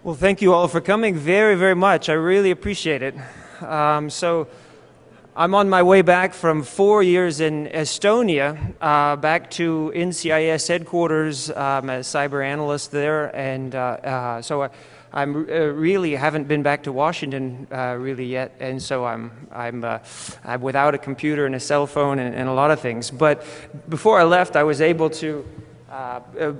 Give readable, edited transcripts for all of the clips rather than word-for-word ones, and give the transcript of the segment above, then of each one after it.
Well, thank you all for coming very, very much. I really appreciate it. So I'm on my way back from 4 years in Estonia, back to NCIS headquarters. I'm a cyber analyst there, and so I'm really haven't been back to Washington really yet, and so I'm without a computer and a cell phone and a lot of things. But before I left, I was able to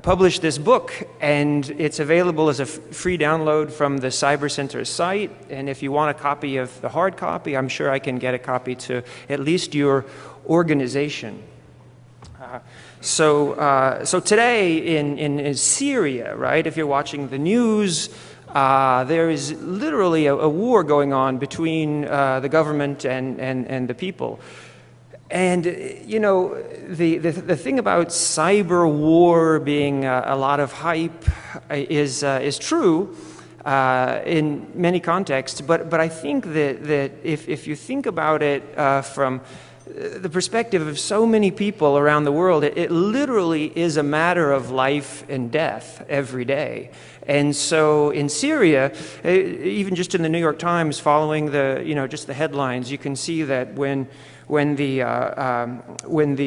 published this book, and it's available as a free download from the Cyber Center site. And if you want a copy of the hard copy, I'm sure I can get a copy to at least your organization. So today in Syria, right, if you're watching the news, there is literally a war going on between the government and the people. And, you know, the thing about cyber war being a lot of hype is true in many contexts, but I think that if you think about it from the perspective of so many people around the world, it literally is a matter of life and death every day. And so in Syria, even just in the New York Times, following just the headlines, you can see that when the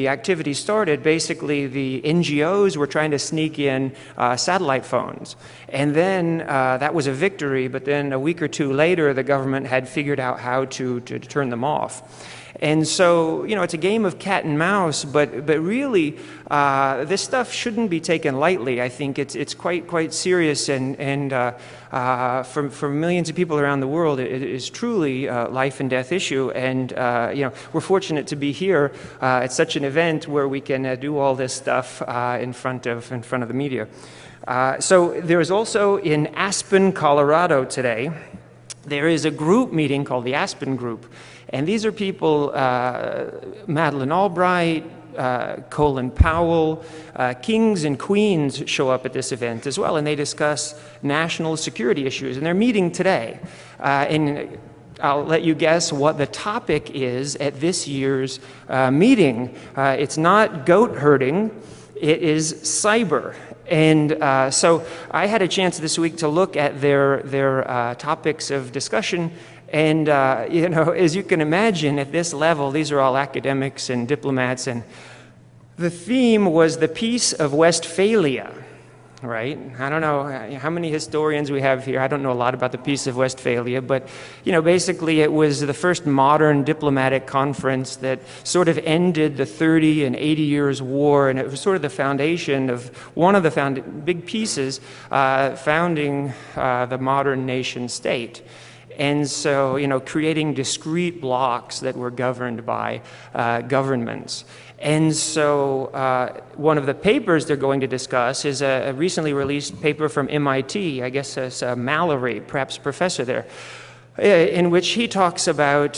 activity started, basically the NGOs were trying to sneak in satellite phones. And then that was a victory, but then a week or two later, the government had figured out how to turn them off. And so, you know, it's a game of cat and mouse, but really, this stuff shouldn't be taken lightly. I think it's quite serious, and for millions of people around the world, it is truly a life and death issue. And you know, we're fortunate to be here at such an event where we can do all this stuff in front of the media. So there is also in Aspen, Colorado today, there is a group meeting called the Aspen Group. And these are people, Madeleine Albright, Colin Powell, kings and queens show up at this event as well, and they discuss national security issues. And they're meeting today. And I'll let you guess what the topic is at this year's meeting. It's not goat herding, it is cyber. And so I had a chance this week to look at their topics of discussion. And, you know, as you can imagine, at this level, these are all academics and diplomats, and the theme was the Peace of Westphalia, right? I don't know how many historians we have here. I don't know a lot about the Peace of Westphalia, but, you know, basically it was the first modern diplomatic conference that sort of ended the 30 and 80 years war, and it was sort of the foundation of one of the big pieces founding the modern nation state. And so, you know, creating discrete blocks that were governed by governments. And so one of the papers they're going to discuss is a recently released paper from MIT, I guess it's Mallory, perhaps professor there, in which he talks about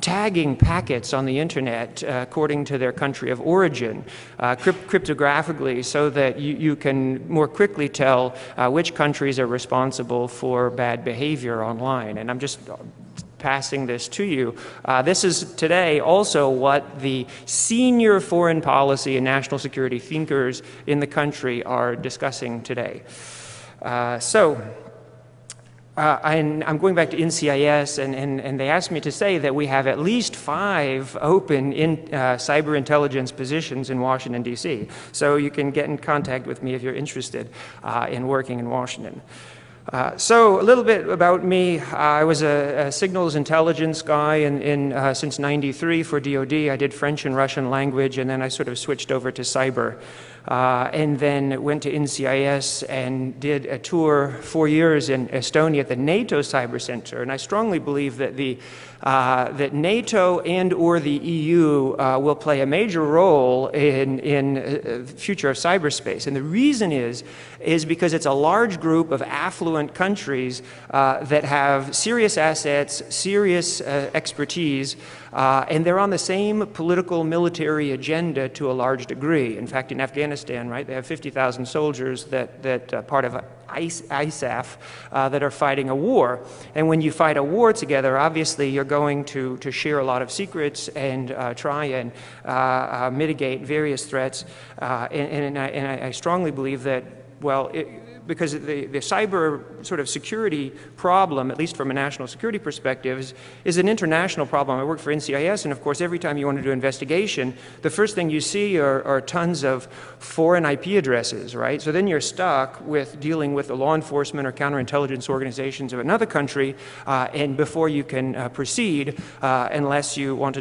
tagging packets on the internet according to their country of origin, cryptographically, so that you can more quickly tell which countries are responsible for bad behavior online. And I'm just passing this to you. This is today also what the senior foreign policy and national security thinkers in the country are discussing today. I'm going back to NCIS, and they asked me to say that we have at least 5 open cyber intelligence positions in Washington, D.C. So you can get in contact with me if you're interested in working in Washington. So a little bit about me. I was a signals intelligence guy since '93 for DoD. I did French and Russian language, and then I sort of switched over to cyber. And then went to NCIS and did a tour 4 years in Estonia at the NATO Cyber Center. And I strongly believe that that NATO and or the EU will play a major role in the future of cyberspace. And the reason is because it's a large group of affluent countries that have serious assets, serious expertise, and they're on the same political military agenda to a large degree. In fact, in Afghanistan, right, they have 50,000 soldiers that part of ISAF that are fighting a war. And when you fight a war together, obviously you're going to share a lot of secrets and try and mitigate various threats. And I strongly believe that, well, because the cyber sort of security problem, at least from a national security perspective, is an international problem. I work for NCIS, and of course, every time you want to do investigation, the first thing you see are tons of foreign IP addresses, right? So then you're stuck with dealing with the law enforcement or counterintelligence organizations of another country, and before you can proceed, unless you want to